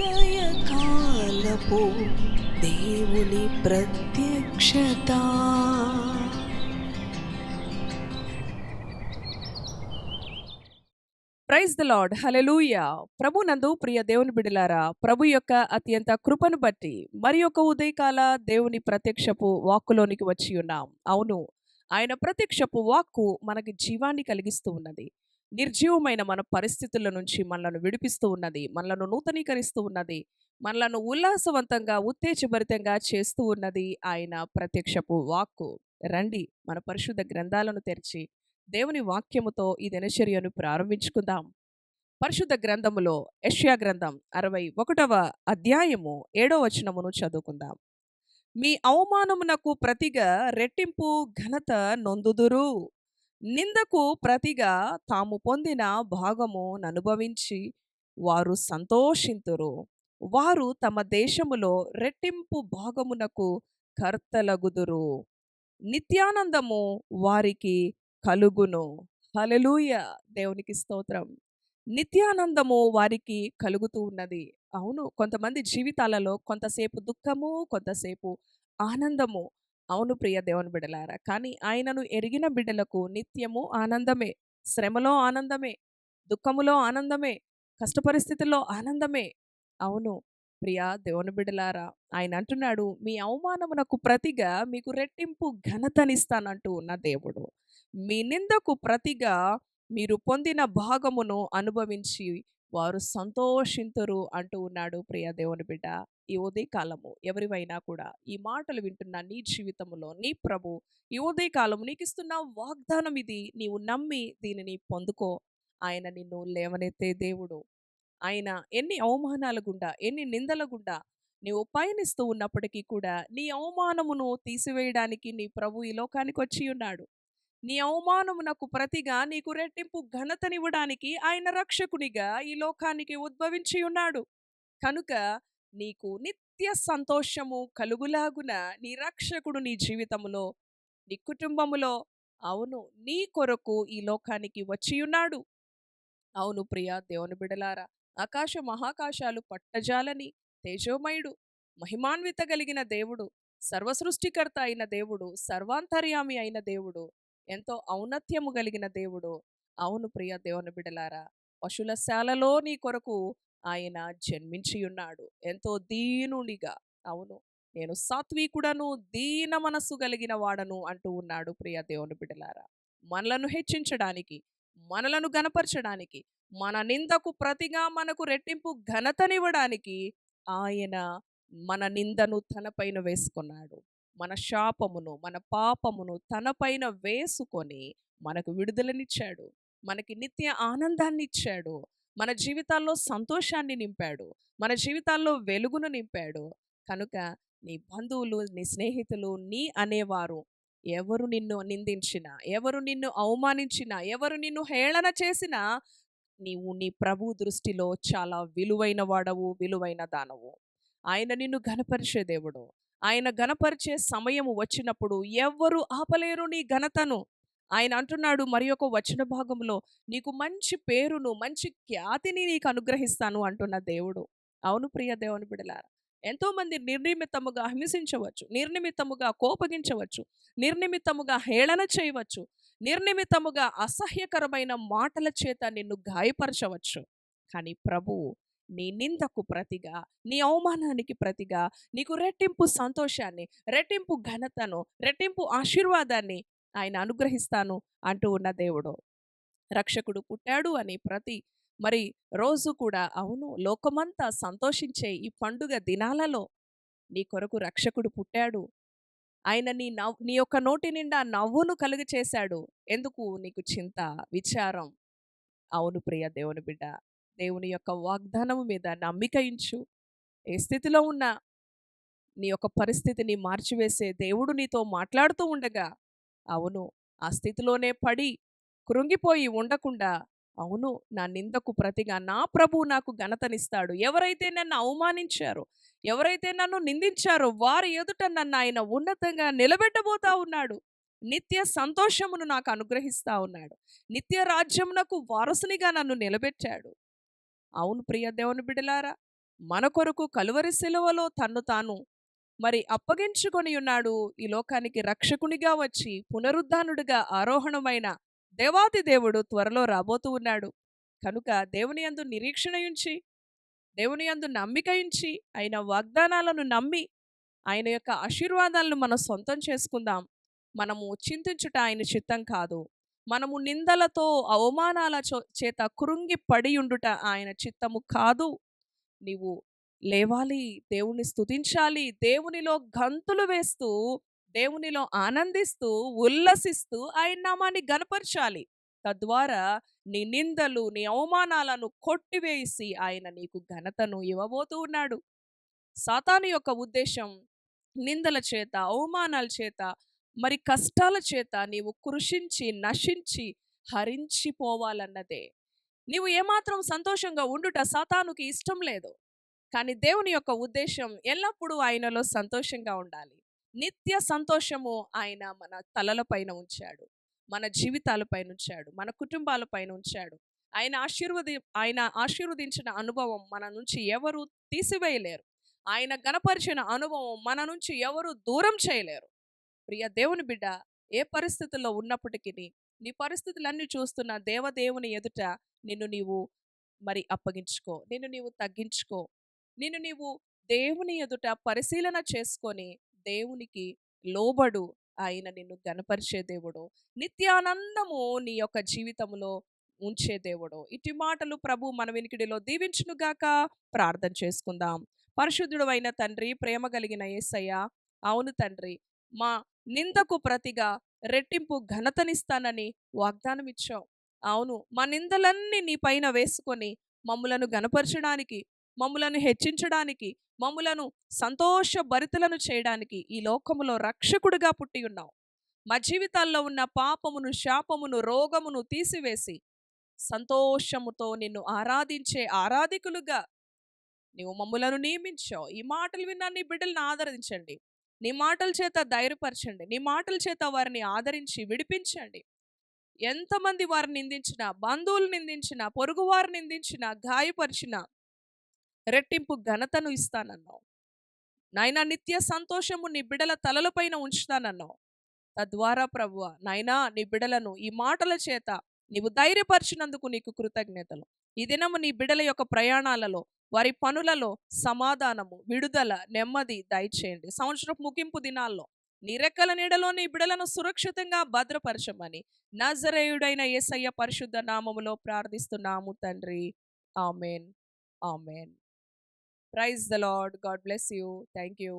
ఉదయకాలపు దేవుని ప్రత్యక్షత. ప్రైజ్ ద లార్డ్, హల్లెలూయా. ప్రభునందు ప్రియ దేవుని బిడ్డలారా, ప్రభు యొక్క అత్యంత కృపను బట్టి మరి ఒక ఉదయకాల దేవుని ప్రత్యక్షపు వాక్కులోనికి వచ్చి ఉన్నాం. అవును, ఆయన ప్రత్యక్షపు వాక్కు మనకి జీవాన్ని కలిగిస్తూ ఉన్నది. నిర్జీవమైన మన పరిస్థితుల నుంచి మనలను విడిపిస్తూ ఉన్నది, మనలను నూతనీకరిస్తూ ఉన్నది, మనలను ఉల్లాసవంతంగా ఉత్తేజభరితంగా చేస్తూ ఉన్నది ఆయన ప్రత్యక్షపు వాక్కు. రండి, మన పరిశుద్ధ గ్రంథాలను తెరిచి దేవుని వాక్యముతో ఈ దినచర్యను ప్రారంభించుకుందాం. పరిశుద్ధ గ్రంథములో యెషయా గ్రంథం 61వ అధ్యాయము 7వ వచనమును చదువుకుందాం. మీ అవమానమునకు ప్రతిగా రెట్టింపు ఘనత నొందుదురు, నిందకు ప్రతిగా తాము పొందిన భాగము ననుభవించి వారు సంతోషింతురు. వారు తమ దేశములో రెట్టింపు భాగమునకు కర్తలగుదురు, నిత్యానందము వారికి కలుగును. హల్లెలూయా, దేవునికి స్తోత్రం. నిత్యానందము వారికి కలుగుతూ ఉన్నది. అవును, కొంతమంది జీవితాలలో కొంతసేపు దుఃఖము, కొంతసేపు ఆనందము. అవును ప్రియ దేవుని బిడ్డలారా, కానీ ఆయనను ఎరిగిన బిడ్డలకు నిత్యము ఆనందమే, శ్రమలో ఆనందమే, దుఃఖములో ఆనందమే, కష్ట పరిస్థితుల్లో ఆనందమే. అవును ప్రియ దేవుని బిడ్డలారా, ఆయన అంటున్నాడు, మీ అవమానమునకు ప్రతిగా మీకు రెట్టింపు ఘనతనిస్తానంటూ ఉన్న దేవుడు. మీ నిందకు ప్రతిగా మీరు పొందిన భాగమును అనుభవించి వారు సంతోషింతురు అంటూ ఉన్నాడు. ప్రియ దేవుని బిడ్డ, ఈ ఉదయకాలము ఎవరివైనా కూడా ఈ మాటలు వింటున్న నీ జీవితంలో నీ ప్రభు ఈ ఉదయకాలము నీకు ఇస్తున్న వాగ్దానం ఇది. నీవు నమ్మి దీనిని పొందుకో. ఆయన నిన్ను లేవనెత్తే దేవుడు. ఆయన ఎన్ని అవమానాల గుండా, ఎన్ని నిందల గుండా నీవు పయనిస్తూ ఉన్నప్పటికీ కూడా నీ అవమానమును తీసివేయడానికి నీ ప్రభు ఈ లోకానికి వచ్చి ఉన్నాడు. నీ అవమానమునకు ప్రతిగా నీకు రెట్టింపు ఘనతనివ్వడానికి ఆయన రక్షకునిగా ఈ లోకానికి ఉద్భవించి ఉన్నాడు. కనుక నీకు నిత్య సంతోషము కలుగులాగున నీ రక్షకుడు నీ జీవితములో, నీ కుటుంబములో, అవును, నీ కొరకు ఈ లోకానికి వచ్చి ఉన్నాడు. అవును ప్రియ దేవుని బిడలారా, ఆకాశ మహాకాశాలు పట్టజాలని తేజోమయుడు, మహిమాన్విత కలిగిన దేవుడు, సర్వసృష్టికర్త అయిన దేవుడు, సర్వాంతర్యామి అయిన దేవుడు, ఎంతో ఔన్నత్యము కలిగిన దేవుడు. అవును ప్రియ దేవుని బిడలారా, పశుల శాలలో నీ కొరకు ఆయన జన్మించి ఉన్నాడు, ఎంతో దీనునిగా. అవును, నేను సాత్వికుడను, దీన మనస్సు కలిగిన వాడను అంటూ ఉన్నాడు. ప్రియ దేవుని బిడలారా, మనలను హెచ్చించడానికి, మనలను గనపరచడానికి, మన నిందకు ప్రతిగా మనకు రెట్టింపు ఘనతనివ్వడానికి ఆయన మన నిందను తనపైన వేసుకున్నాడు. మన శాపమును, మన పాపమును తనపైన వేసుకొని మనకు విడుదలనిచ్చాడు, మనకి నిత్య ఆనందాన్ని ఇచ్చాడు, మన జీవితాల్లో సంతోషాన్ని నింపాడు, మన జీవితాల్లో వెలుగును నింపాడు. కనుక నీ బంధువులు, నీ స్నేహితులు, నీ అనేవారు ఎవరు నిన్ను నిందించినా, ఎవరు నిన్ను అవమానించినా, ఎవరు నిన్ను హేళన చేసినా, నీవు నీ ప్రభు దృష్టిలో చాలా విలువైన వాడవు, విలువైన దానవు. ఆయన నిన్ను ఘనపరిచే దేవుడు. ఆయన ఘనపరిచే సమయము వచ్చినప్పుడు ఎవ్వరు ఆపలేరు నీ ఘనతను. ఆయన అంటున్నాడు మరి ఒక వచన భాగంలో, నీకు మంచి పేరును, మంచి ఖ్యాతిని నీకు అనుగ్రహిస్తాను అంటున్న దేవుడు. అవును ప్రియ దేవుని బిడలారా, ఎంతోమంది నిర్నిమిత్తముగా హింసించవచ్చు, నిర్నిమిత్తముగా కోపగించవచ్చు, నిర్నిమిత్తముగా హేళన చేయవచ్చు, నిర్నిమిత్తముగా అసహ్యకరమైన మాటల చేత నిన్ను గాయపరచవచ్చు. కానీ ప్రభువు నీ నిందకు ప్రతిగా, నీ అవమానానికి ప్రతిగా నీకు రెట్టింపు సంతోషాన్ని, రెట్టింపు ఘనతను, రెట్టింపు ఆశీర్వాదాన్ని ఆయన అనుగ్రహిస్తాను అంటూ ఉన్న దేవుడు. రక్షకుడు పుట్టాడు అని ప్రతి మరి రోజు కూడా, అవును, లోకమంతా సంతోషించే ఈ పండుగ దినాలలో నీ కొరకు రక్షకుడు పుట్టాడు. ఆయన నీ యొక్క నోటి నిండా నవ్వును కలుగ చేశాడు. ఎందుకు నీకు చింత, విచారం? అవును ప్రియ దేవుని బిడ్డ, దేవుని యొక్క వాగ్దానము మీద నమ్మిక ఇంచు. ఏ స్థితిలో ఉన్నా నీ యొక్క పరిస్థితిని మార్చివేసే దేవుడు నీతో మాట్లాడుతూ ఉండగా, అవును, ఆ స్థితిలోనే పడి కృంగిపోయి ఉండకుండా, అవును, నా నిందకు ప్రతిగా నా ప్రభువు నాకు ఘనతనిస్తాడు. ఎవరైతే నన్ను అవమానించారో, ఎవరైతే నన్ను నిందించారో వారి ఎదుట నన్ను ఆయన ఉన్నతంగా నిలబెట్టబోతా ఉన్నాడు. నిత్య సంతోషమును నాకు అనుగ్రహిస్తా ఉన్నాడు. నిత్య రాజ్యమునకు వారసునిగా నన్ను నిలబెట్టాడు. అవును ప్రియ దేవుని బిడలారా, మన కొరకు కలువరి శిలువలో తన్ను తాను మరి అప్పగించుకొని ఉన్నాడు. ఈ లోకానికి రక్షకునిగా వచ్చి పునరుద్ధానుడిగా ఆరోహణమైన దేవాది దేవుడు త్వరలో రాబోతూ ఉన్నాడు. కనుక దేవుని యందు నిరీక్షణ ఉంచి, దేవుని యందు నమ్మిక ఉంచి, ఆయన వాగ్దానాలను నమ్మి, ఆయన యొక్క ఆశీర్వాదాలను మనం సొంతం చేసుకుందాం. మనము చింతించుట ఆయన చిత్తం కాదు. మనము నిందలతో అవమానాల చేత కృంగి పడి ఉండుట ఆయన చిత్తము కాదు. నీవు లేవాలి, దేవుని స్తుతించాలి, దేవునిలో గంతులు వేస్తూ, దేవునిలో ఆనందిస్తూ, ఉల్లసిస్తూ ఆయన నామాన్ని గనపరచాలి. తద్వారా నీ నిందలు, నీ అవమానాలను కొట్టివేసి ఆయన నీకు ఘనతను ఇవ్వబోతూ ఉన్నాడు. సాతాను యొక్క ఉద్దేశం నిందల చేత, అవమానాల చేత, మరి కష్టాల చేత నీవు కృషించి, నశించి, హరించిపోవాలన్నదే. నీవు ఏమాత్రం సంతోషంగా ఉండుట సాతానుకి ఇష్టం లేదు. కానీ దేవుని యొక్క ఉద్దేశం ఎల్లప్పుడూ ఆయనలో సంతోషంగా ఉండాలి. నిత్య సంతోషము ఆయన మన తలల పైన ఉంచాడు, మన జీవితాల పైన ఉంచాడు, మన కుటుంబాల పైన ఉంచాడు. ఆయన ఆశీర్వదించిన అనుభవం మన నుంచి ఎవరు తీసివేయలేరు. ఆయన గణపరిచిన అనుభవం మన నుంచి ఎవరు దూరం చేయలేరు. ప్రియ దేవుని బిడ్డ, ఏ పరిస్థితుల్లో ఉన్నప్పటికీ నీ పరిస్థితులన్నీ చూస్తున్న దేవదేవుని ఎదుట నిన్ను నీవు మరి అప్పగించుకో, నిన్ను నీవు తగ్గించుకో, నిన్ను నీవు దేవుని ఎదుట పరిశీలన చేసుకొని దేవునికి లోబడు. ఆయన నిన్ను గనపరిచే దేవుడు, నిత్యానందము నీ యొక్క జీవితంలో ఉంచే దేవుడు. ఇటు మాటలు ప్రభు మన వినికిడిలో దీవించునుగాక. ప్రార్థన చేసుకుందాం. పరిశుద్ధుడు అయిన తండ్రి, ప్రేమ కలిగిన యేసయ్య, అవును తండ్రి, మా నిందకు ప్రతిగా రెట్టింపు ఘనతనిస్తానని వాగ్దానం ఇచ్చావు. అవును, మా నిందలన్నీ నీ పైన వేసుకొని మమ్ములను గనపరచడానికి, మమ్ములను హెచ్చించడానికి, మమ్ములను సంతోషభరితులను చేయడానికి ఈ లోకములో రక్షకుడిగా పుట్టి ఉన్నావు. మా జీవితాల్లో ఉన్న పాపమును, శాపమును, రోగమును తీసివేసి సంతోషముతో నిన్ను ఆరాధించే ఆరాధికులుగా నీవు మమ్ములను నియమించావు. ఈ మాటలు విన్న నీ బిడ్డలను ఆదరించండి. నీ మాటల చేత ధైర్యపరచండి. నీ మాటల చేత వారిని ఆదరించి విడిపించండి. ఎంతమంది వారిని నిందించినా, బంధువులు నిందించినా, పొరుగువారు నిందించినా, గాయపరిచినా రెట్టింపు ఘనతను ఇస్తానన్నావు. నాయనా, నిత్య సంతోషము నీ బిడ్డల తలలపైన ఉంచుతానన్నావు. తద్వారా ప్రభువ నాయనా, నీ బిడ్డలను ఈ మాటల చేత నీవు ధైర్యపరిచినందుకు నీకు కృతజ్ఞతలు. ఈ దినము నీ బిడ్డల యొక్క ప్రయాణాలలో, వారి పనులలో సమాధానము, విడుదల, నెమ్మది దయచేయండి. సంవత్సరపు ముగింపు దినాల్లో నీ రెక్కల నీడలో నీ బిడ్డలను సురక్షితంగా భద్రపరచమని నజరేయుడైన యేసయ్య పరిశుద్ధ నామములో ప్రార్థిస్తున్నాము తండ్రి. Amen. Amen. Praise the lord. God bless you. Thank you.